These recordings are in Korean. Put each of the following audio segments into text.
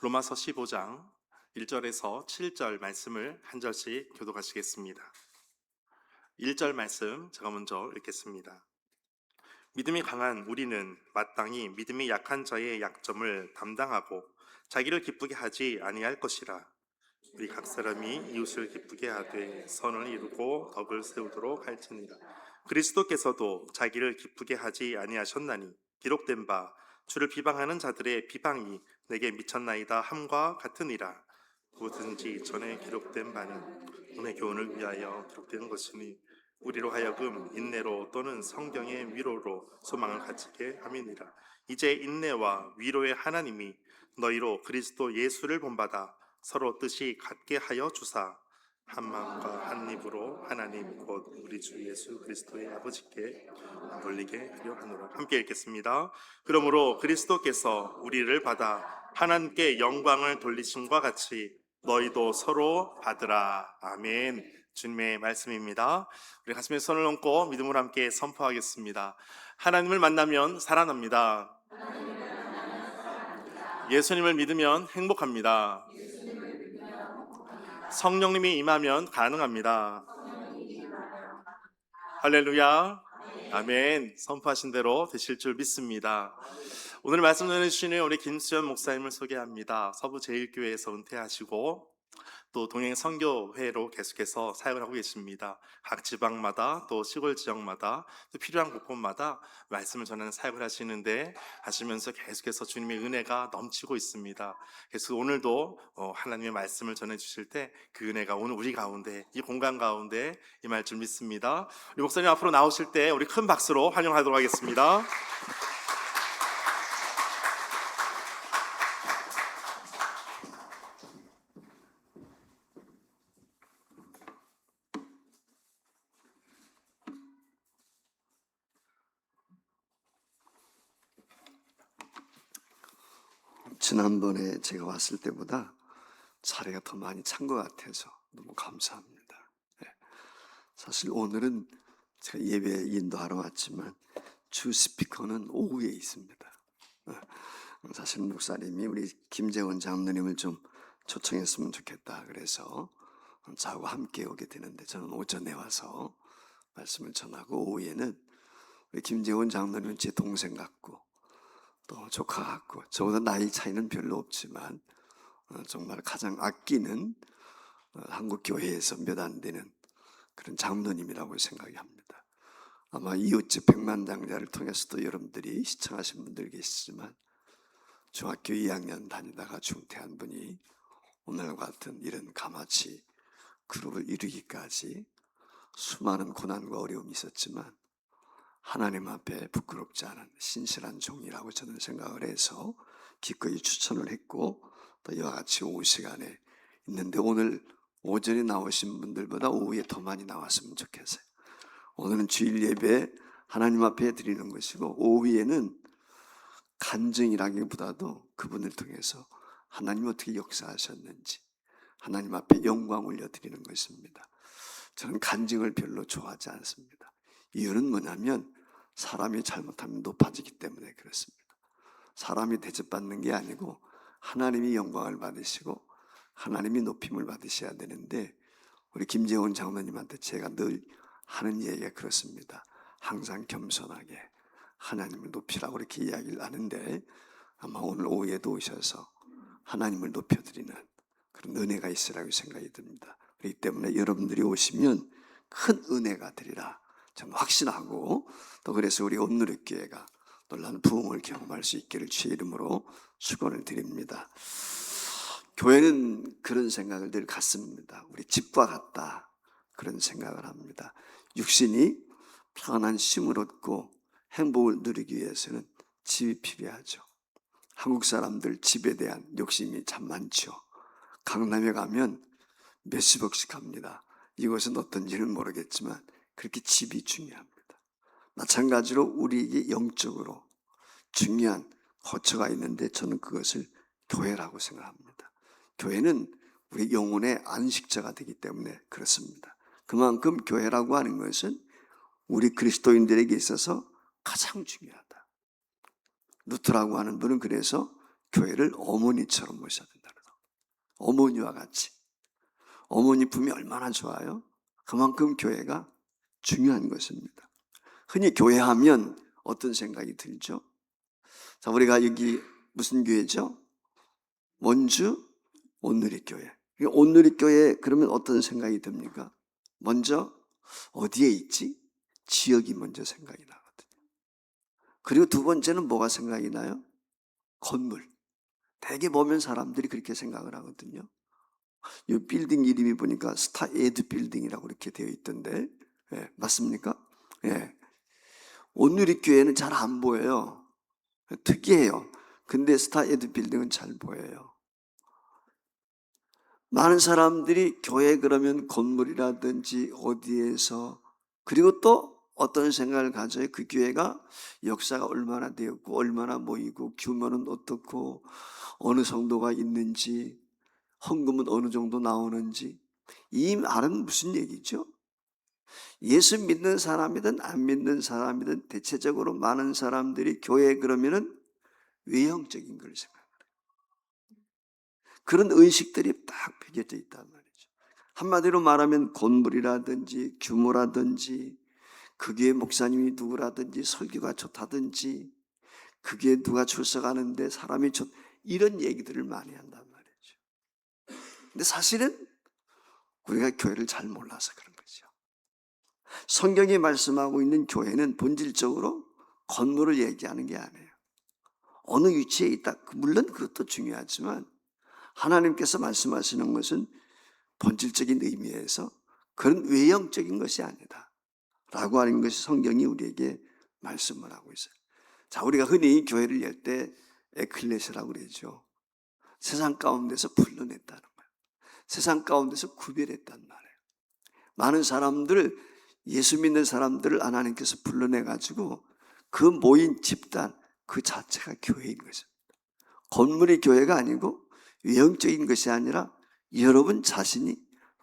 로마서 15장 1절에서 7절 말씀을 한 절씩 교독하시겠습니다. 1절 말씀 제가 먼저 읽겠습니다. 믿음이 강한 우리는 마땅히 믿음이 약한 자의 약점을 담당하고 자기를 기쁘게 하지 아니할 것이라. 우리 각 사람이 이웃을 기쁘게 하되 선을 이루고 덕을 세우도록 할지니라. 그리스도께서도 자기를 기쁘게 하지 아니하셨나니 기록된 바 주를 비방하는 자들의 비방이 내게 미쳤나이다 함과 같으니라. 무엇든지 전에 기록된 바는 오늘 교훈을 위하여 기록된 것이니 우리로 하여금 인내로 또는 성경의 위로로 소망을 가지게 함이니라. 이제 인내와 위로의 하나님이 너희로 그리스도 예수를 본받아 서로 뜻이 같게 하여 주사 한 마음과 한 입으로 하나님 곧 우리 주 예수 그리스도의 아버지께 돌리게 하려 하노라. 함께 읽겠습니다. 그러므로 그리스도께서 우리를 받아 하나님께 영광을 돌리심과 같이 너희도 서로 받으라. 아멘. 주님의 말씀입니다. 우리 가슴에 손을 얹고 믿음으로 함께 선포하겠습니다. 하나님을 만나면 살아납니다. 예수님을 믿으면 행복합니다. 성령님이 임하면 가능합니다. 할렐루야. 아멘. 선포하신 대로 되실 줄 믿습니다. 오늘 말씀 전해주시는 우리 김수현 목사님을 소개합니다. 서부제일교회에서 은퇴하시고 또 동행 선교회로 계속해서 사역을 하고 계십니다. 각 지방마다 또 시골 지역마다 또 필요한 곳곳마다 말씀을 전하는 사역을 하시면서 계속해서 주님의 은혜가 넘치고 있습니다. 그래서 오늘도 하나님의 말씀을 전해주실 때 그 은혜가 오늘 우리 가운데 이 공간 가운데 임할 줄 믿습니다. 우리 목사님 앞으로 나오실 때 우리 큰 박수로 환영하도록 하겠습니다. 지난번에 제가 왔을 때보다 자리가 더 많이 찬 것 같아서 너무 감사합니다. 사실 오늘은 제가 예배 인도하러 왔지만 주 스피커는 오후에 있습니다. 사실 목사님이 우리 김재원 장로님을 좀 초청했으면 좋겠다 그래서 저하고 함께 오게 되는데 저는 오전에 와서 말씀을 전하고 오후에는 우리 김재원 장로님은 제 동생 같고 또 조카 같고 저보다 나이 차이는 별로 없지만 정말 가장 아끼는 한국 교회에서 몇 안 되는 그런 장로님이라고 생각이 합니다. 아마 이웃집 백만장자를 통해서도 여러분들이 시청하신 분들 계시지만 중학교 2학년 다니다가 중퇴한 분이 오늘과 같은 이런 가마치 그룹을 이루기까지 수많은 고난과 어려움이 있었지만 하나님 앞에 부끄럽지 않은 신실한 종이라고 저는 생각을 해서 기꺼이 추천을 했고 또 이와 같이 오후 시간에 있는데 오늘 오전에 나오신 분들보다 오후에 더 많이 나왔으면 좋겠어요. 오늘은 주일 예배 하나님 앞에 드리는 것이고 오후에는 간증이라기보다도 그분을 통해서 하나님 어떻게 역사하셨는지 하나님 앞에 영광 올려드리는 것입니다. 저는 간증을 별로 좋아하지 않습니다. 이유는 뭐냐면 사람이 잘못하면 높아지기 때문에 그렇습니다. 사람이 대접받는 게 아니고 하나님이 영광을 받으시고 하나님이 높임을 받으셔야 되는데 우리 김재원 장로님한테 제가 늘 하는 얘기가 그렇습니다. 항상 겸손하게 하나님을 높이라고 이렇게 이야기를 하는데 아마 오늘 오후에도 오셔서 하나님을 높여드리는 그런 은혜가 있으라고 생각이 듭니다. 그렇기 때문에 여러분들이 오시면 큰 은혜가 되리라 저는 확신하고 또 그래서 우리 온누리교회가 놀라운 부흥을 경험할 수 있기를 주의 이름으로 축원을 드립니다. 교회는 그런 생각을 늘 갖습니다. 우리 집과 같다 그런 생각을 합니다. 육신이 편안한 쉼을 얻고 행복을 누리기 위해서는 집이 필요하죠. 한국 사람들 집에 대한 욕심이 참 많죠. 강남에 가면 몇십억씩 합니다. 이것은 어떤지는 모르겠지만 그렇게 집이 중요합니다. 마찬가지로 우리에게 영적으로 중요한 거처가 있는데 저는 그것을 교회라고 생각합니다. 교회는 우리 영혼의 안식처가 되기 때문에 그렇습니다. 그만큼 교회라고 하는 것은 우리 그리스도인들에게 있어서 가장 중요하다. 루터라고 하는 분은 그래서 교회를 어머니처럼 모셔야 된다는 거. 어머니와 같이. 어머니 품이 얼마나 좋아요? 그만큼 교회가 중요한 것입니다. 흔히 교회하면 어떤 생각이 들죠? 자, 우리가 여기 무슨 교회죠? 원주 온누리교회. 온누리교회 그러면 어떤 생각이 듭니까? 먼저 어디에 있지? 지역이 먼저 생각이 나거든요. 그리고 두 번째는 뭐가 생각이 나요? 건물. 대개 보면 사람들이 그렇게 생각을 하거든요. 이 빌딩 이름이 보니까 스타에드 빌딩이라고 이렇게 되어 있던데, 예, 맞습니까? 예. 온누리교회는 잘 안 보여요. 특이해요. 근데 스타에드 빌딩은 잘 보여요. 많은 사람들이 교회 그러면 건물이라든지 어디에서, 그리고 또 어떤 생각을 가져요? 그 교회가 역사가 얼마나 되었고 얼마나 모이고 규모는 어떻고 어느 성도가 있는지 헌금은 어느 정도 나오는지. 이 말은 무슨 얘기죠? 예수 믿는 사람이든 안 믿는 사람이든 대체적으로 많은 사람들이 교회 그러면은 외형적인 걸 생각해요. 그런 의식들이 딱 배겨져 있단 말이죠. 한마디로 말하면 건물이라든지 규모라든지 그 교회 목사님이 누구라든지 설교가 좋다든지 그 교회 누가 출석하는데 사람이 이런 얘기들을 많이 한단 말이죠. 근데 사실은 우리가 교회를 잘 몰라서 그런 거죠. 성경이 말씀하고 있는 교회는 본질적으로 건물을 얘기하는 게 아니에요. 어느 위치에 있다. 물론 그것도 중요하지만 하나님께서 말씀하시는 것은 본질적인 의미에서 그런 외형적인 것이 아니다 라고 하는 것이 성경이 우리에게 말씀을 하고 있어요. 자, 우리가 흔히 교회를 열 때 에클레시아라고 그러죠. 세상 가운데서 불러냈다는 거예요. 세상 가운데서 구별했단 말이에요. 많은 사람들, 예수 믿는 사람들을 하나님께서 불러내가지고 그 모인 집단 그 자체가 교회인 것입니다. 건물이 교회가 아니고 외형적인 것이 아니라 여러분 자신이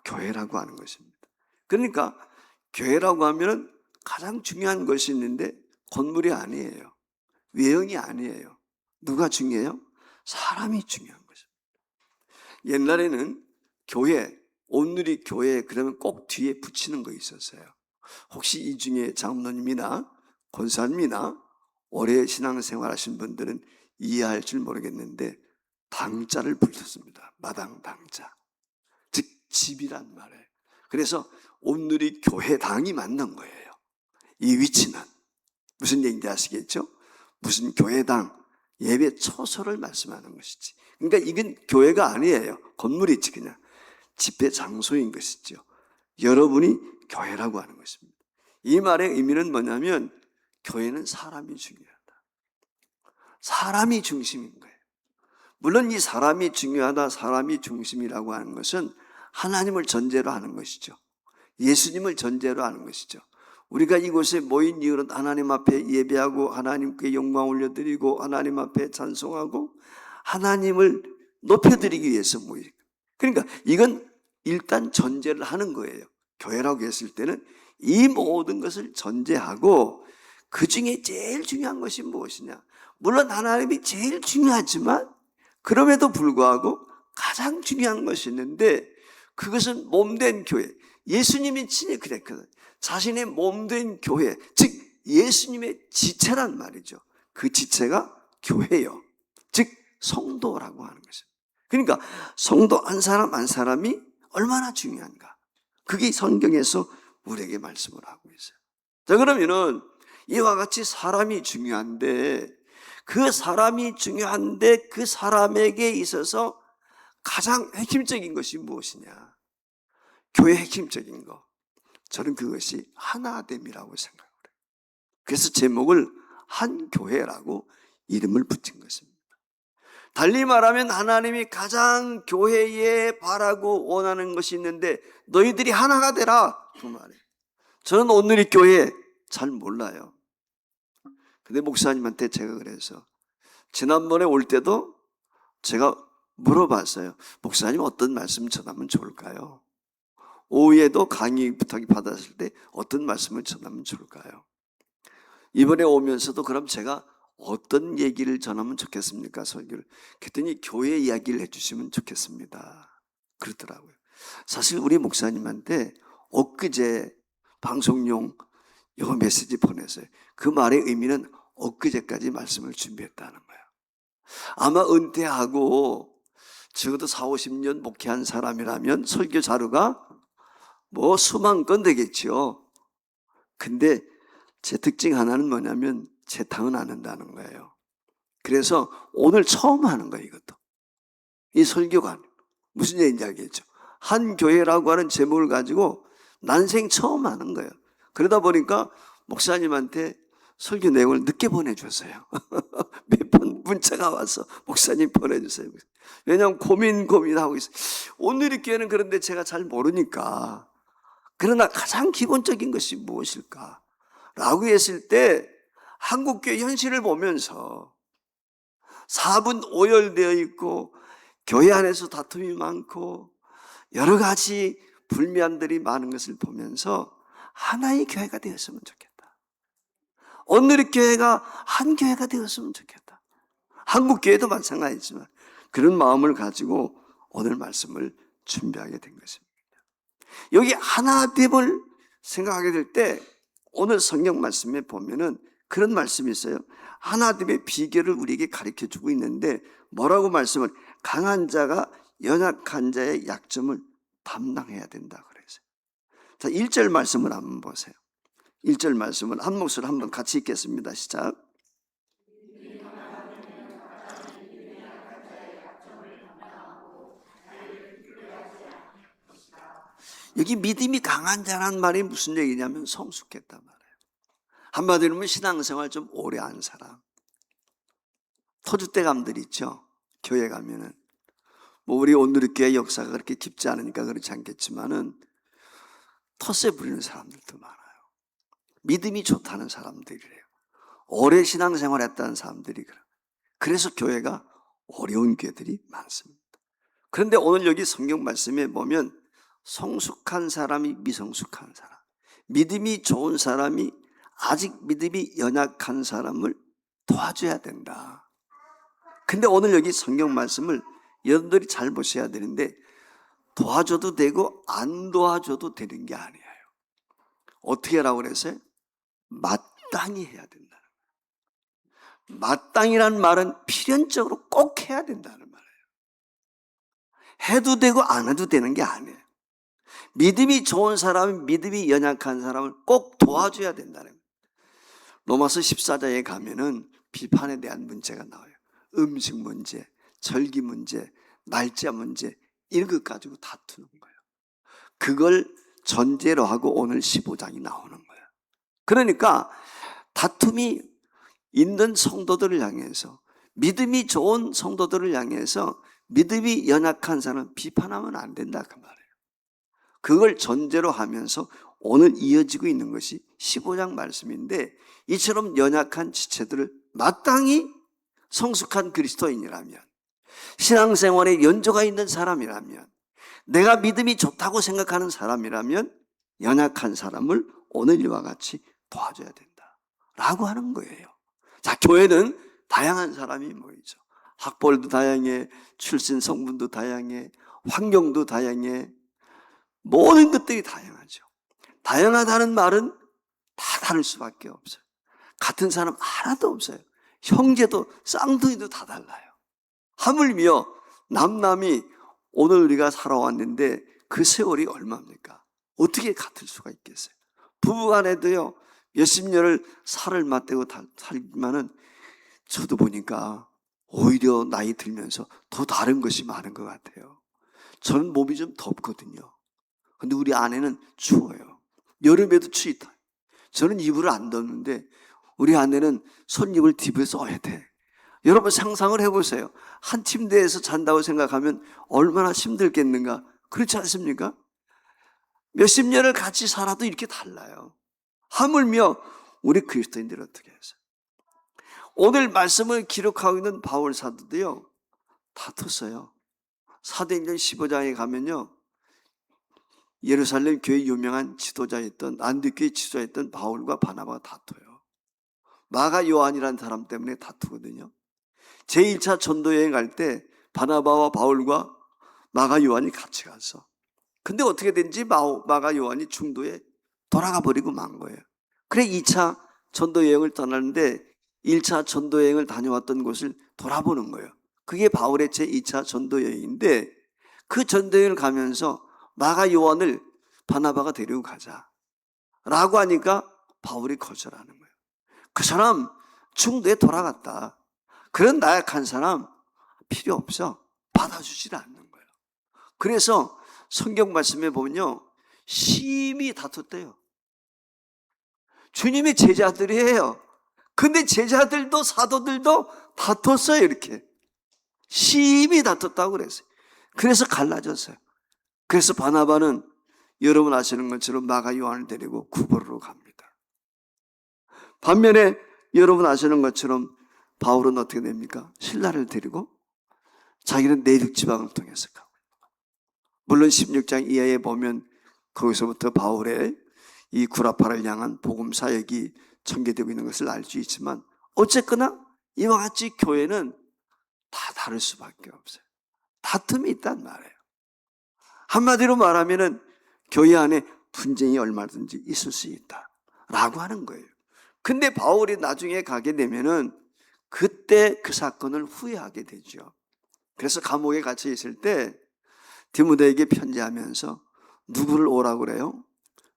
교회라고 하는 것입니다. 그러니까 교회라고 하면 가장 중요한 것이 있는데 건물이 아니에요. 외형이 아니에요. 누가 중요해요? 사람이 중요한 것입니다. 옛날에는 교회, 온누리 교회 그러면 꼭 뒤에 붙이는 거 있었어요. 혹시 이 중에 장로님이나 권사님이나 오래 신앙생활 하신 분들은 이해할 줄 모르겠는데 당자를 붙였습니다. 마당 당자. 즉 집이란 말이에요. 그래서 온누리 교회당이 맞는 거예요. 이 위치는 무슨 얘기인지 아시겠죠? 무슨 교회당, 예배 처소를 말씀하는 것이지. 그러니까 이건 교회가 아니에요. 건물이지 그냥 집회 장소인 것이죠. 여러분이 교회라고 하는 것입니다. 이 말의 의미는 뭐냐면 교회는 사람이 중요하다. 사람이 중심인 거예요. 물론 이 사람이 중요하다, 사람이 중심이라고 하는 것은 하나님을 전제로 하는 것이죠. 예수님을 전제로 하는 것이죠. 우리가 이곳에 모인 이유는 하나님 앞에 예배하고 하나님께 영광 올려드리고 하나님 앞에 찬송하고 하나님을 높여드리기 위해서 모이는 거예요. 그러니까 이건 일단 전제를 하는 거예요. 교회라고 했을 때는 이 모든 것을 전제하고 그 중에 제일 중요한 것이 무엇이냐? 물론 하나님이 제일 중요하지만 그럼에도 불구하고 가장 중요한 것이 있는데 그것은 몸된 교회. 예수님이 친히 그랬거든. 자신의 몸된 교회, 즉 예수님의 지체란 말이죠. 그 지체가 교회예요. 즉 성도라고 하는 것입니다. 그러니까 성도 한 사람 한 사람이 얼마나 중요한가. 그게 성경에서 우리에게 말씀을 하고 있어요. 자, 그러면은 이와 같이 사람이 중요한데 그 사람에게 있어서 가장 핵심적인 것이 무엇이냐? 교회 핵심적인 거. 저는 그것이 하나됨이라고 생각을 해요. 그래서 제목을 한교회라고 이름을 붙인 것입니다. 달리 말하면 하나님이 가장 교회에 바라고 원하는 것이 있는데 너희들이 하나가 되라 그 말이에요. 저는 오늘 이 교회 잘 몰라요. 근데 목사님한테 제가 그래서 지난번에 올 때도 제가 물어봤어요. 목사님 어떤 말씀 전하면 좋을까요? 오후에도 강의 부탁이 받았을 때 어떤 말씀을 전하면 좋을까요? 이번에 오면서도 그럼 제가 어떤 얘기를 전하면 좋겠습니까? 설교를. 그랬더니 교회 이야기를 해주시면 좋겠습니다. 그러더라고요. 사실 우리 목사님한테 엊그제 방송용 요 메시지 보냈어요. 그 말의 의미는 엊그제까지 말씀을 준비했다는 거예요. 아마 은퇴하고 적어도 40-50년 목회한 사람이라면 설교 자료가 뭐 수만 건 되겠죠. 근데 제 특징 하나는 뭐냐면 재탕은 안 한다는 거예요. 그래서 오늘 처음 하는 거예요, 이것도. 이 설교가 무슨 얘기인지 알겠죠? 한 교회라고 하는 제목을 가지고 난생 처음 하는 거예요. 그러다 보니까 목사님한테 설교 내용을 늦게 보내줬어요. 몇 번 문자가 와서 목사님 보내주세요. 왜냐하면 고민하고 있어요. 오늘의 교회는 그런데 제가 잘 모르니까. 그러나 가장 기본적인 것이 무엇일까? 라고 했을 때 한국교회 현실을 보면서 4분 오열되어 있고 교회 안에서 다툼이 많고 여러 가지 불면들이 많은 것을 보면서 하나의 교회가 되었으면 좋겠다. 오늘의 교회가 한 교회가 되었으면 좋겠다. 한국교회도 마찬가지지만 그런 마음을 가지고 오늘 말씀을 준비하게 된 것입니다. 여기 하나됨을 생각하게 될 때 오늘 성경 말씀에 보면은 그런 말씀이 있어요. 하나됨의 비결을 우리에게 가르쳐 주고 있는데 뭐라고 말씀을 강한 자가 연약한 자의 약점을 담당해야 된다 그랬어요. 자, 1절 말씀을 한번 보세요. 1절 말씀을 한 목소리로 한번 같이 읽겠습니다. 시작. 여기 믿음이 강한 자라는 말이 무슨 얘기냐면 성숙했단 말이에요. 한마디로 하면 신앙생활 좀 오래 한 사람. 터줏대감들 있죠. 교회 가면은 뭐 우리 오늘의 교회 역사가 그렇게 깊지 않으니까 그렇지 않겠지만은 텃세 부리는 사람들도 많아요. 믿음이 좋다는 사람들이래요. 오래 신앙생활 했다는 사람들이 그래요. 그래서 교회가 어려운 교회들이 많습니다. 그런데 오늘 여기 성경 말씀에 보면 성숙한 사람이 미성숙한 사람, 믿음이 좋은 사람이 아직 믿음이 연약한 사람을 도와줘야 된다. 근데 오늘 여기 성경 말씀을 여러분들이 잘 보셔야 되는데 도와줘도 되고 안 도와줘도 되는 게 아니에요. 어떻게 하라고 그랬어요? 마땅히 해야 된다는 거예요. 마땅이란 말은 필연적으로 꼭 해야 된다는 말이에요. 해도 되고 안 해도 되는 게 아니에요. 믿음이 좋은 사람은 믿음이 연약한 사람을 꼭 도와줘야 된다는 거예요. 로마서 14장에 가면은 비판에 대한 문제가 나와요. 음식 문제, 절기 문제, 날짜 문제 이런 것 가지고 다투는 거예요. 그걸 전제로 하고 오늘 15장이 나오는 거예요. 그러니까 다툼이 있는 성도들을 향해서 믿음이 좋은 성도들을 향해서 믿음이 연약한 사람은 비판하면 안 된다 그 말이에요. 그걸 전제로 하면서 오늘 이어지고 있는 것이 15장 말씀인데 이처럼 연약한 지체들을 마땅히 성숙한 그리스도인이라면 신앙생활에 연조가 있는 사람이라면 내가 믿음이 좋다고 생각하는 사람이라면 연약한 사람을 오늘 이와 같이 도와줘야 된다 라고 하는 거예요. 자, 교회는 다양한 사람이 모이죠. 학벌도 다양해, 출신 성분도 다양해, 환경도 다양해, 모든 것들이 다양하죠. 다양하다는 말은 다 다를 수밖에 없어요. 같은 사람 하나도 없어요. 형제도 쌍둥이도 다 달라요. 하물며 남남이 오늘 우리가 살아왔는데 그 세월이 얼마입니까? 어떻게 같을 수가 있겠어요? 부부간에도요 몇십 년을 살을 맞대고 살지만은 저도 보니까 오히려 나이 들면서 더 다른 것이 많은 것 같아요. 저는 몸이 좀 덥거든요. 근데 우리 아내는 추워요. 여름에도 추위 타요. 저는 이불을 안 덮는데 우리 아내는 손님을 뒤에 써야 돼. 여러분 상상을 해보세요. 한 침대에서 잔다고 생각하면 얼마나 힘들겠는가. 그렇지 않습니까? 몇십 년을 같이 살아도 이렇게 달라요. 하물며 우리 그리스도인들은 어떻게 했어요? 오늘 말씀을 기록하고 있는 바울 사도도요 다퉜어요. 사도행전 15장에 가면요 예루살렘 교회 유명한 지도자였던 안디교회 지도자였던 바울과 바나바가 다퉈요. 마가 요한이라는 사람 때문에 다투거든요. 제1차 전도여행 갈 때 바나바와 바울과 마가 요한이 같이 가서, 근데 어떻게 된지 마가 요한이 중도에 돌아가 버리고 만 거예요. 그래 2차 전도여행을 떠나는데 1차 전도여행을 다녀왔던 곳을 돌아보는 거예요. 그게 바울의 제2차 전도여행인데, 그 전도여행을 가면서 마가 요한을 바나바가 데리고 가자 라고 하니까 바울이 거절하는 거예요. 그 사람 중도에 돌아갔다. 그런 나약한 사람 필요 없어. 받아주질 않는 거예요. 그래서 성경 말씀에 보면요, 심히 다퉜대요. 주님의 제자들이에요. 근데 제자들도 사도들도 다퉜어요. 이렇게 심히 다퉜다고 그랬어요. 그래서 갈라졌어요. 그래서 바나바는 여러분 아시는 것처럼 마가 요한을 데리고 구보로로 갑니다. 반면에 여러분 아시는 것처럼 바울은 어떻게 됩니까? 신라를 데리고 자기는 내륙 지방을 통해서 가고, 물론 16장 이하에 보면 거기서부터 바울의 이 구라파를 향한 복음 사역이 전개되고 있는 것을 알 수 있지만, 어쨌거나 이와 같이 교회는 다 다를 수밖에 없어요. 다툼이 있단 말이에요. 한마디로 말하면은 교회 안에 분쟁이 얼마든지 있을 수 있다 라고 하는 거예요. 근데 바울이 나중에 가게 되면은 그때 그 사건을 후회하게 되죠. 그래서 감옥에 갇혀 있을 때 디모데에게 편지하면서 누구를 오라고 그래요?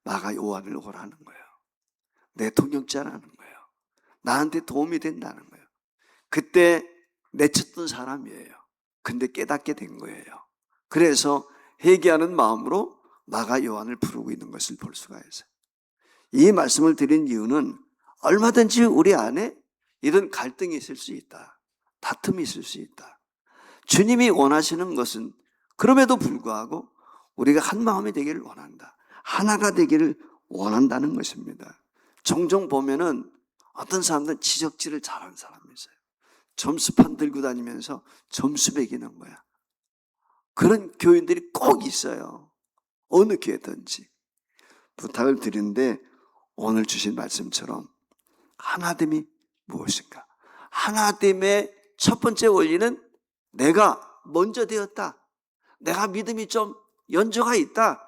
마가 요한을 오라는 거예요. 내 동역자라는 거예요. 나한테 도움이 된다는 거예요. 그때 내쳤던 사람이에요. 근데 깨닫게 된 거예요. 그래서 회개하는 마음으로 마가 요한을 부르고 있는 것을 볼 수가 있어요. 이 말씀을 드린 이유는 얼마든지 우리 안에 이런 갈등이 있을 수 있다. 다툼이 있을 수 있다. 주님이 원하시는 것은 그럼에도 불구하고 우리가 한 마음이 되기를 원한다. 하나가 되기를 원한다는 것입니다. 종종 보면은 어떤 사람들은 지적질을 잘하는 사람이 있어요. 점수판 들고 다니면서 점수 매기는 거야. 그런 교인들이 꼭 있어요. 어느 교회든지. 부탁을 드리는데 오늘 주신 말씀처럼 하나됨이 무엇인가? 하나됨의 첫 번째 원리는 내가 먼저 되었다. 내가 믿음이 좀 연조가 있다.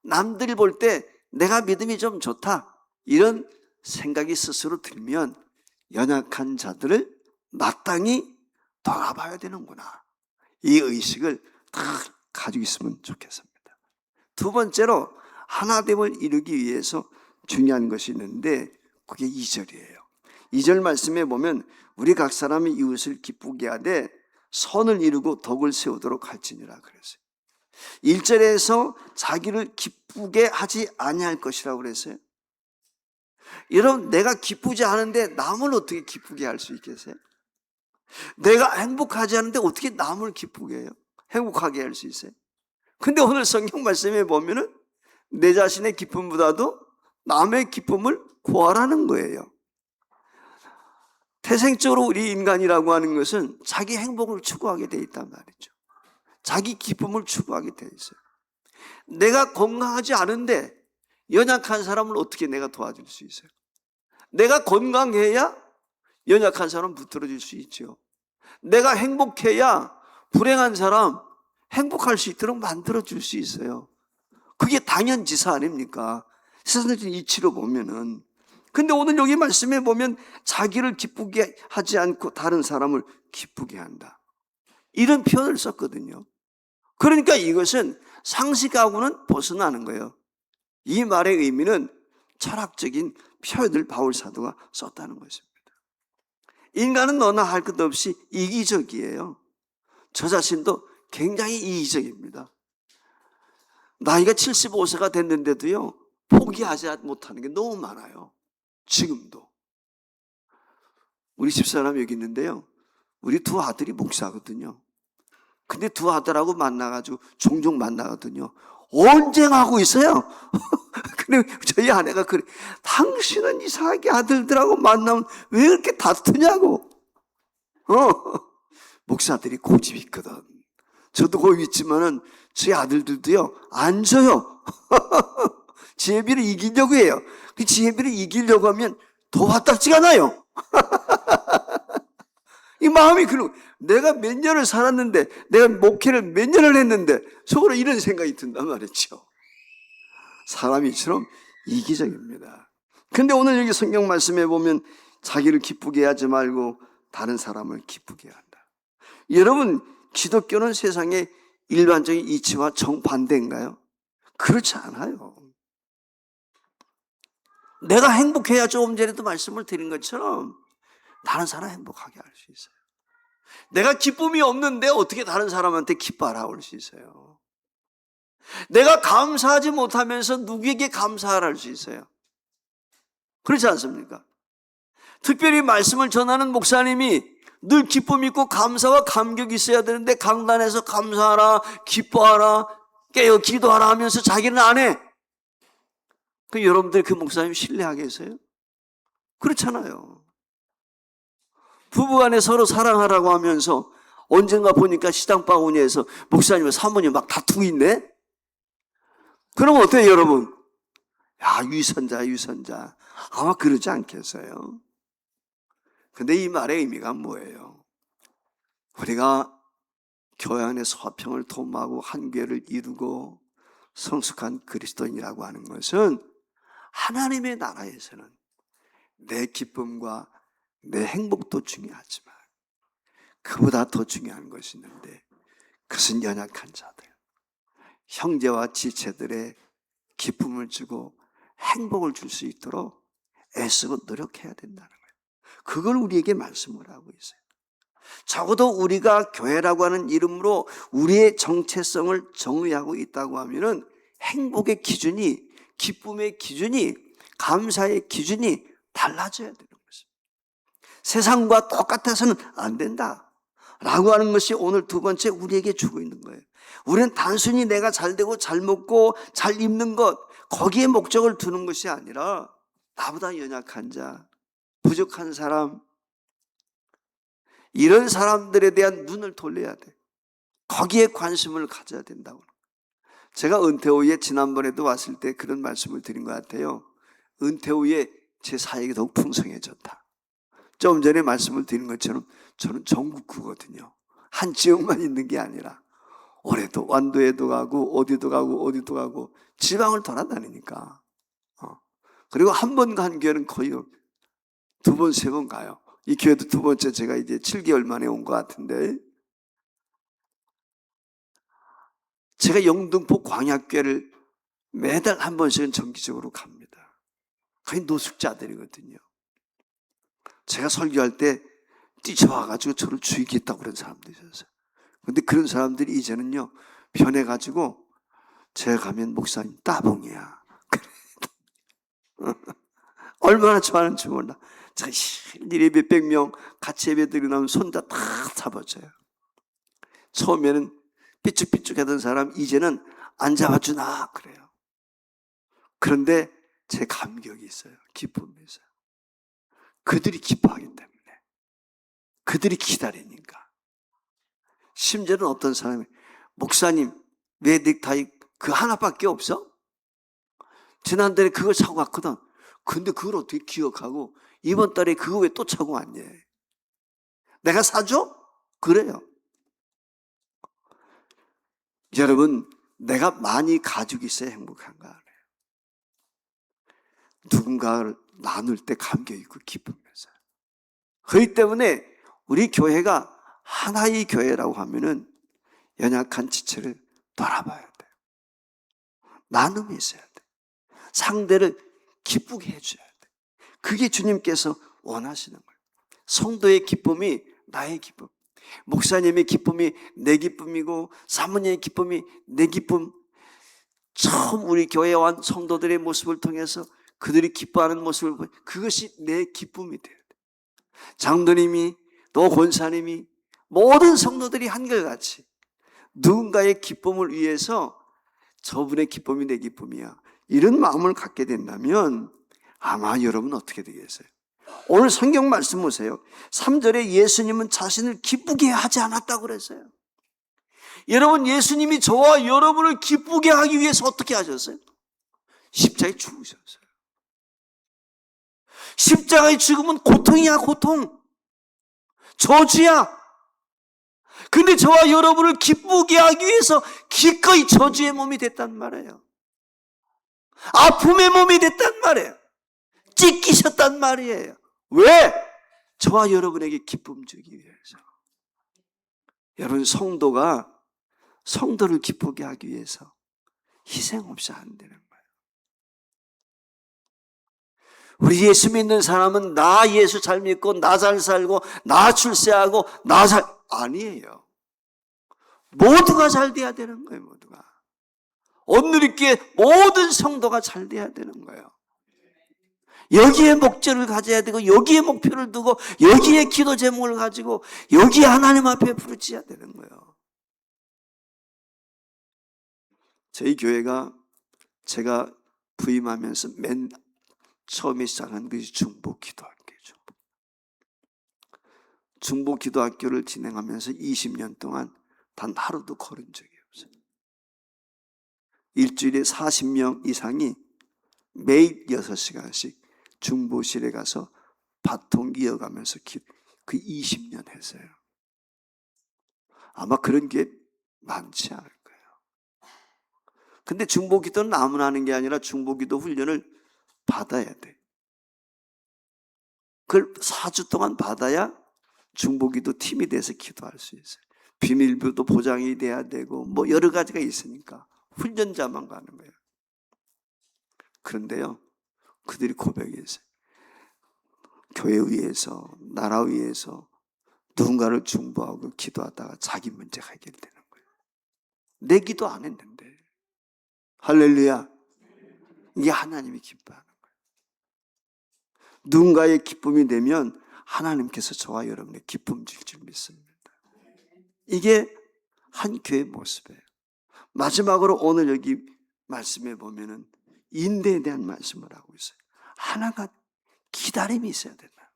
남들 볼 때 내가 믿음이 좀 좋다. 이런 생각이 스스로 들면 연약한 자들을 마땅히 돌아봐야 되는구나. 이 의식을 다 가지고 있으면 좋겠습니다. 두 번째로 하나됨을 이루기 위해서 중요한 것이 있는데 그게 2절이에요. 2절 말씀에 보면 우리 각 사람이 이웃을 기쁘게 하되 선을 이루고 덕을 세우도록 할지니라 그랬어요. 1절에서 자기를 기쁘게 하지 아니할 것이라고 그랬어요. 여러분, 내가 기쁘지 않은데 남을 어떻게 기쁘게 할 수 있겠어요? 내가 행복하지 않은데 어떻게 남을 기쁘게 해요? 행복하게 할 수 있어요? 근데 오늘 성경 말씀에 보면은 내 자신의 기쁨보다도 남의 기쁨을 구하라는 거예요. 태생적으로 우리 인간이라고 하는 것은 자기 행복을 추구하게 돼 있단 말이죠. 자기 기쁨을 추구하게 돼 있어요. 내가 건강하지 않은데 연약한 사람을 어떻게 내가 도와줄 수 있어요? 내가 건강해야 연약한 사람 붙들어줄 수 있죠. 내가 행복해야 불행한 사람 행복할 수 있도록 만들어줄 수 있어요. 그게 당연지사 아닙니까? 세상적인 이치로 보면은. 근데 오늘 여기 말씀에 보면 자기를 기쁘게 하지 않고 다른 사람을 기쁘게 한다. 이런 표현을 썼거든요. 그러니까 이것은 상식하고는 벗어나는 거예요. 이 말의 의미는 철학적인 표현을 바울 사도가 썼다는 것입니다. 인간은 너나 할 것 없이 이기적이에요. 저 자신도 굉장히 이기적입니다. 나이가 75세가 됐는데도요, 포기하지 못하는 게 너무 많아요. 지금도. 우리 집사람 여기 있는데요, 우리 두 아들이 목사거든요. 근데 두 아들하고 만나가지고 종종 만나거든요. 언쟁하고 있어요. 근데 저희 아내가 그래, 당신은 이상하게 아들들하고 만나면 왜 이렇게 다투냐고. 목사들이 고집이 있거든. 저도 고집 있지만은 저희 아들들도요 안 져요. 지혜비를 이기려고 해요. 그 지혜비를 이기려고 하면 더 화딱지가 나요. 이 마음이 그런, 내가 몇 년을 살았는데, 내가 목회를 몇 년을 했는데, 속으로 이런 생각이 든단 말이죠. 사람이 이처럼 이기적입니다. 근데 오늘 여기 성경 말씀에 보면 자기를 기쁘게 하지 말고 다른 사람을 기쁘게 한다. 여러분, 기독교는 세상의 일반적인 이치와 정반대인가요? 그렇지 않아요. 내가 행복해야, 조금 전에도 말씀을 드린 것처럼 다른 사람 행복하게 할 수 있어요. 내가 기쁨이 없는데 어떻게 다른 사람한테 기뻐하라고 할 수 있어요? 내가 감사하지 못하면서 누구에게 감사하라 할 수 있어요? 그렇지 않습니까? 특별히 말씀을 전하는 목사님이 늘 기쁨 있고 감사와 감격이 있어야 되는데 강단에서 감사하라, 기뻐하라, 깨어 기도하라 하면서 자기는 안 해. 그 여러분들 그 목사님 신뢰하겠어요? 그렇잖아요. 부부간에 서로 사랑하라고 하면서 언젠가 보니까 시장 바구니에서 목사님과 사모님 막 다투고 있네? 그럼 어때요, 여러분? 야, 유선자. 아마 그러지 않겠어요? 근데 이 말의 의미가 뭐예요? 우리가 교회 안에서 화평을 도모하고 한교회를 이루고 성숙한 그리스도인이라고 하는 것은 하나님의 나라에서는 내 기쁨과 내 행복도 중요하지만 그보다 더 중요한 것이 있는데 그것은 연약한 자들, 형제와 지체들의 기쁨을 주고 행복을 줄 수 있도록 애쓰고 노력해야 된다는 거예요. 그걸 우리에게 말씀을 하고 있어요. 적어도 우리가 교회라고 하는 이름으로 우리의 정체성을 정의하고 있다고 하면은 행복의 기준이, 기쁨의 기준이, 감사의 기준이 달라져야 되는 것입니다. 세상과 똑같아서는 안 된다 라고 하는 것이 오늘 두 번째 우리에게 주고 있는 거예요. 우리는 단순히 내가 잘 되고 잘 먹고 잘 입는 것, 거기에 목적을 두는 것이 아니라 나보다 연약한 자, 부족한 사람, 이런 사람들에 대한 눈을 돌려야 돼. 거기에 관심을 가져야 된다고. 제가 은퇴 후에 지난번에도 왔을 때 그런 말씀을 드린 것 같아요. 은퇴 후에 제 사역이 더욱 풍성해졌다. 좀 전에 말씀을 드린 것처럼 저는 전국구거든요. 한 지역만 있는 게 아니라 올해도 완도에도 가고 어디도 가고 지방을 돌아다니니까. 그리고 한 번 간 교회는 거의 두 번, 세 번 가요. 이 교회도 두 번째 제가 이제 7개월 만에 온 것 같은데, 제가 영등포 광약교회를 매달 한 번씩은 정기적으로 갑니다. 거의 노숙자들이거든요. 제가 설교할 때 뛰쳐와가지고 저를 죽이겠다고 그런 사람도 있었어요. 근데 그런 사람들이 이제는요 변해가지고 제가 가면 목사님 따봉이야. 얼마나 좋아하는지 몰라. 제가 일일이 몇백 명 같이 예배 드리고 나면 손 다 잡아줘요. 처음에는 삐죽삐죽하던 사람 이제는 안 잡아주나 그래요. 그런데 제 감격이 있어요. 기쁨이 있어요. 그들이 기뻐하기 때문에, 그들이 기다리니까. 심지어는 어떤 사람이 목사님 왜 넥타이 그 하나밖에 없어? 지난달에 그걸 사고 갔거든. 근데 그걸 어떻게 기억하고 이번 달에 그거 왜 또 차고 왔냐? 내가 사줘? 그래요. 여러분, 내가 많이 가지고 있어야 행복한가 그래요. 누군가를 나눌 때 감격 있고 기쁘면서. 그렇기 때문에 우리 교회가 하나의 교회라고 하면은 연약한 지체를 돌아봐야 돼요. 나눔이 있어야 돼. 상대를 기쁘게 해줘야 돼. 그게 주님께서 원하시는 거예요. 성도의 기쁨이 나의 기쁨, 목사님의 기쁨이 내 기쁨이고 사모님의 기쁨이 내 기쁨. 처음 우리 교회에 온 성도들의 모습을 통해서 그들이 기뻐하는 모습을 보면 그것이 내 기쁨이 돼야 돼. 장로님이 또 권사님이 모든 성도들이 한결같이 누군가의 기쁨을 위해서 저분의 기쁨이 내 기쁨이야, 이런 마음을 갖게 된다면 아마 여러분 어떻게 되겠어요? 오늘 성경 말씀 보세요. 3절에 예수님은 자신을 기쁘게 하지 않았다고 그랬어요. 여러분, 예수님이 저와 여러분을 기쁘게 하기 위해서 어떻게 하셨어요? 십자가에 죽으셨어요. 십자가의 죽음은 고통이야, 고통. 저주야. 근데 저와 여러분을 기쁘게 하기 위해서 기꺼이 저주의 몸이 됐단 말이에요. 아픔의 몸이 됐단 말이에요. 찢기셨단 말이에요. 왜? 저와 여러분에게 기쁨 주기 위해서. 여러분, 성도를 기쁘게 하기 위해서 희생 없이 안 되는 거예요. 우리 예수 믿는 사람은 나 예수 잘 믿고 나 잘 살고 나 출세하고 아니에요. 모두가 잘 돼야 되는 거예요. 모두가. 오늘있게 모든 성도가 잘 돼야 되는 거예요. 여기에 목적을 가져야 되고 여기에 목표를 두고 여기에 기도 제목을 가지고 여기에 하나님 앞에 부르짖어야 되는 거예요. 저희 교회가 제가 부임하면서 맨 처음에 시작한 것이 중보기도학교예요. 중보기도학교를 진행하면서 20년 동안 단 하루도 걸은 적이 없어요. 일주일에 40명 이상이 매일 6시간씩 중보실에 가서 바통 이어가면서 그 20년 했어요. 아마 그런 게 많지 않을 거예요. 근데 중보기도는 아무나 하는 게 아니라 중보기도 훈련을 받아야 돼. 그걸 4주 동안 받아야 중보기도 팀이 돼서 기도할 수 있어요. 비밀번호도 보장이 돼야 되고 뭐 여러 가지가 있으니까 훈련자만 가는 거예요. 그런데요, 그들이 고백했어요. 교회 위해서, 나라 위해서 누군가를 중보하고 기도하다가 자기 문제가 해결되는 거예요. 내 기도 안 했는데. 할렐루야. 이게 하나님이 기뻐하는 거예요. 누군가의 기쁨이 되면 하나님께서 저와 여러분의 기쁨 줄 줄 믿습니다. 이게 한 교회의 모습이에요. 마지막으로 오늘 여기 말씀에 보면은 인내에 대한 말씀을 하고 있어요. 하나가 기다림이 있어야 된다.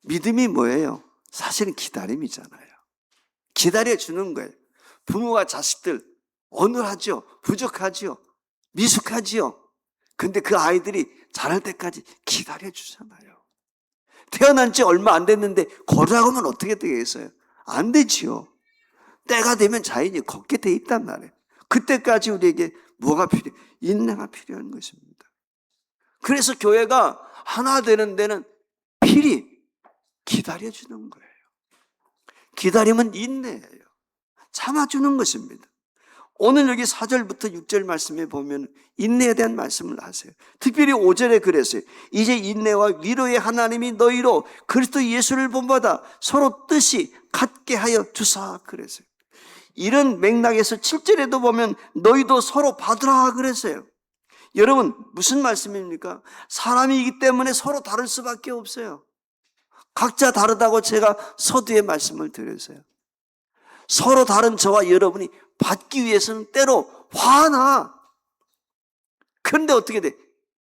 믿음이 뭐예요? 사실은 기다림이잖아요. 기다려주는 거예요. 부모가 자식들 어눌하죠, 부족하죠, 미숙하지요. 근데 그 아이들이 자랄 때까지 기다려주잖아요. 태어난 지 얼마 안 됐는데 걸으라고 하면 어떻게 되겠어요? 안 되지요. 때가 되면 자연히 걷게 돼 있단 말이에요. 그때까지 우리에게 뭐가 필요해요? 인내가 필요한 것입니다. 그래서 교회가 하나 되는 데는 필히 기다려주는 거예요. 기다림은 인내예요. 참아주는 것입니다. 오늘 여기 4절부터 6절 말씀에 보면 인내에 대한 말씀을 하세요. 특별히 5절에 그랬어요. 이제 인내와 위로의 하나님이 너희로 그리스도 예수를 본받아 서로 뜻이 같게 하여 주사 그랬어요. 이런 맥락에서 7절에도 보면 너희도 서로 받으라 그랬어요. 여러분, 무슨 말씀입니까? 사람이기 때문에 서로 다를 수밖에 없어요. 각자 다르다고 제가 서두에 말씀을 드렸어요. 서로 다른 저와 여러분이 받기 위해서는 때로 화나. 그런데 어떻게 돼?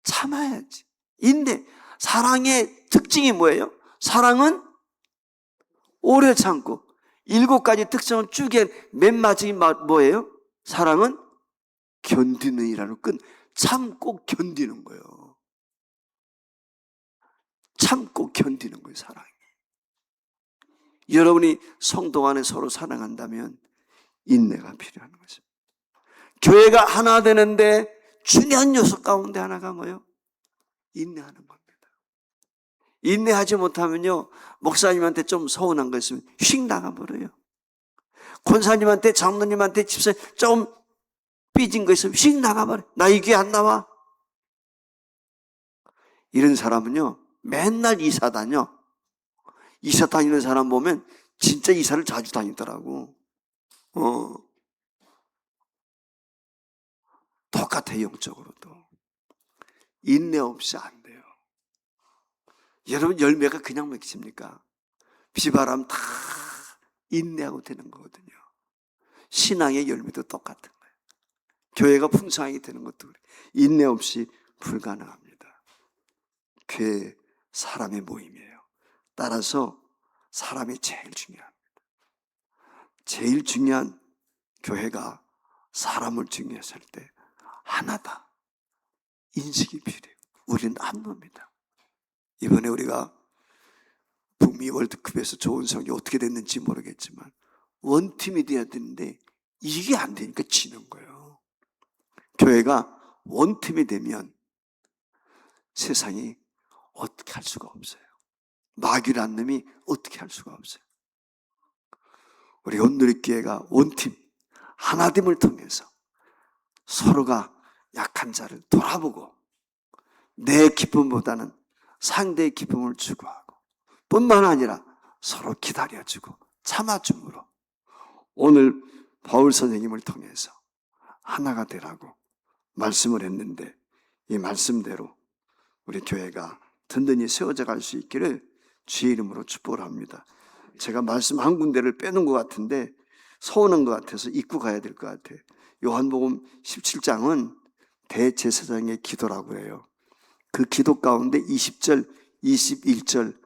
참아야지. 인내. 사랑의 특징이 뭐예요? 사랑은 오래 참고 7가지 특성을 쭉 맨 마지막이 뭐예요? 사랑은 견디는 이라는 끈. 참고 견디는 거예요. 참고 견디는 거예요, 사랑이. 여러분이 성도 안에 서로 사랑한다면 인내가 필요한 것입니다. 교회가 하나 되는데 중요한 요소 가운데 하나가 뭐예요? 인내하는 겁니다. 인내하지 못하면요, 목사님한테 좀 서운한 거 있으면 휙 나가버려요. 권사님한테, 장로님한테, 집사님 좀 삐진 거 있으면 휙 나가버려요. 나 이 교회 안 나와. 이런 사람은요, 맨날 이사 다녀. 이사 다니는 사람 보면 진짜 이사를 자주 다니더라고. 똑같아요, 영적으로도. 인내 없이 안 돼요. 여러분, 열매가 그냥 맺힙니까? 비바람 다 인내하고 되는 거거든요. 신앙의 열매도 똑같은 거예요. 교회가 풍성하게 되는 것도 그래요. 인내 없이 불가능합니다. 교회 사람의 모임이에요. 따라서 사람이 제일 중요합니다. 제일 중요한 교회가 사람을 중요했을 때 하나다. 인식이 필요해요. 우리는 한 놈이다. 이번에 우리가 북미 월드컵에서 좋은 성적이 어떻게 됐는지 모르겠지만 원팀이 돼야 되는데 이게 안 되니까 지는 거예요. 교회가 원팀이 되면 세상이 어떻게 할 수가 없어요. 마귀란 놈이 어떻게 할 수가 없어요. 우리 온누리교회가 원팀, 하나됨을 통해서 서로가 약한 자를 돌아보고 내 기쁨보다는 상대의 기쁨을 추구하고 뿐만 아니라 서로 기다려주고 참아줌으로 오늘 바울 선생님을 통해서 하나가 되라고 말씀을 했는데 이 말씀대로 우리 교회가 든든히 세워져 갈 수 있기를 주의 이름으로 축복을 합니다. 제가 말씀 한 군데를 빼놓은 것 같은데 서운한 것 같아서 잊고 가야 될 것 같아요. 요한복음 17장은 대제사장의 기도라고 해요. 그 기도 가운데 20절, 21절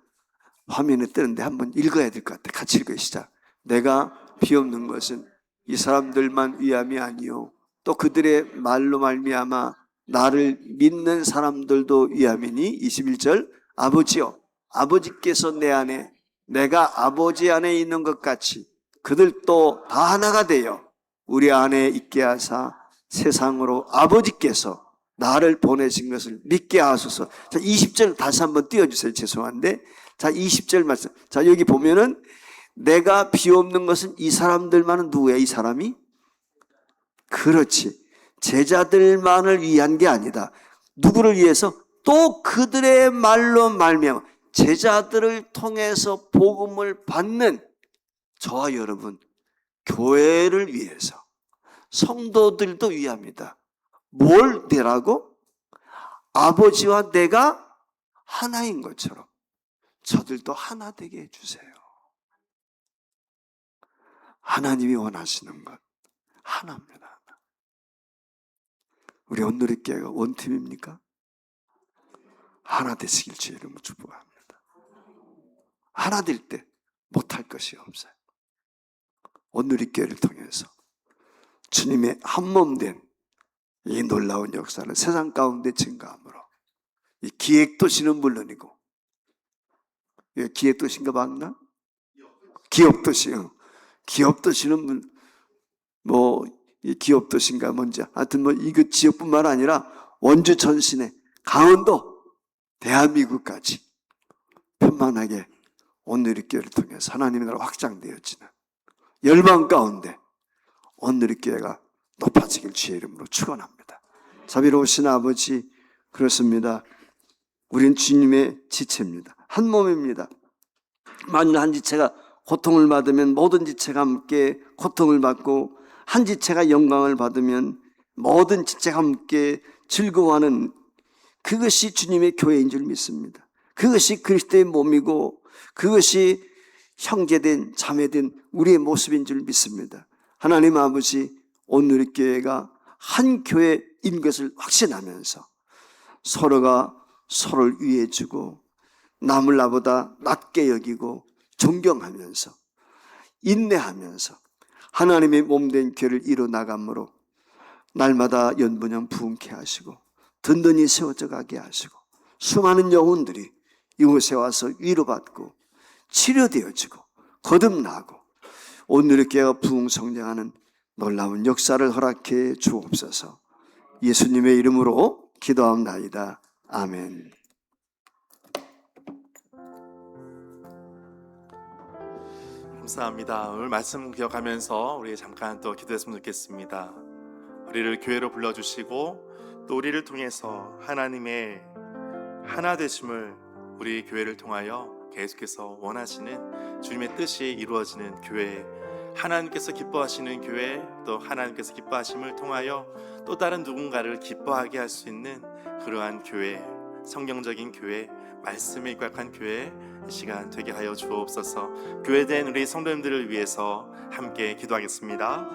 화면에 뜨는데 한번 읽어야 될 것 같아요. 같이 읽어요. 시작. 내가 비옵는 것은 이 사람들만 위함이 아니요 또 그들의 말로 말미암아 나를 믿는 사람들도 위함이니 21절 아버지여 아버지께서 내 안에 내가 아버지 안에 있는 것 같이 그들도 다 하나가 되어 우리 안에 있게 하사 세상으로 아버지께서 나를 보내신 것을 믿게 하소서. 자, 20절 다시 한번 띄워주세요. 죄송한데. 자, 20절 말씀. 자, 여기 보면은 내가 비옵는 것은 이 사람들만은 누구야? 이 사람이? 그렇지. 제자들만을 위한 게 아니다. 누구를 위해서? 또 그들의 말로 말미암아 제자들을 통해서 복음을 받는 저와 여러분 교회를 위해서 성도들도 위합니다. 뭘 되라고? 아버지와 내가 하나인 것처럼 저들도 하나 되게 해주세요. 하나님이 원하시는 것 하나입니다. 우리 온누리교회가 원팀입니까? 하나 되시길 주의 이름으로 축복합니다. 하나 될 때 못할 것이 없어요. 온누리교회를 통해서 주님의 한몸된 이 놀라운 역사를 세상 가운데 증가함으로 이 기획도시는 물론이고 기획도시인가 맞나? 기업도시 기업도시는 뭐 기업도시인가 뭔지 하여튼 뭐 이거 지역뿐만 아니라 원주 전신에 강원도 대한민국까지 편만하게 온누리교회를 통해서 하나님의 나라 확장되어지는 열망 가운데 온누리교회가 높아지길 주의 이름으로 축원합니다. 자비로우신 아버지 그렇습니다. 우린 주님의 지체입니다. 한 몸입니다. 만일 한 지체가 고통을 받으면 모든 지체가 함께 고통을 받고 한 지체가 영광을 받으면 모든 지체가 함께 즐거워하는 그것이 주님의 교회인 줄 믿습니다. 그것이 그리스도의 몸이고 그것이 형제된 자매된 우리의 모습인 줄 믿습니다. 하나님 아버지 온누리교회가 한 교회인 것을 확신하면서 서로가 서로를 위해주고 남을 나보다 낮게 여기고 존경하면서 인내하면서 하나님의 몸된 교회를 이뤄나감으로 날마다 연분형 부흥케 하시고 든든히 세워져 가게 하시고 수많은 영혼들이 이곳에 와서 위로받고 치료되어지고 거듭나고 온누리교회가 부흥성장하는 놀라운 역사를 허락해 주옵소서. 예수님의 이름으로 기도하옵나이다. 아멘. 감사합니다. 오늘 말씀 기억하면서 우리 잠깐 또 기도했으면 좋겠습니다. 우리를 교회로 불러주시고 또 우리를 통해서 하나님의 하나 되심을 우리 교회를 통하여 계속해서 원하시는 주님의 뜻이 이루어지는 교회, 하나님께서 기뻐하시는 교회, 또 하나님께서 기뻐하심을 통하여 또 다른 누군가를 기뻐하게 할 수 있는 그러한 교회, 성경적인 교회, 말씀에 입각한 교회 시간 되게 하여 주옵소서. 교회된 우리 성도님들을 위해서 함께 기도하겠습니다.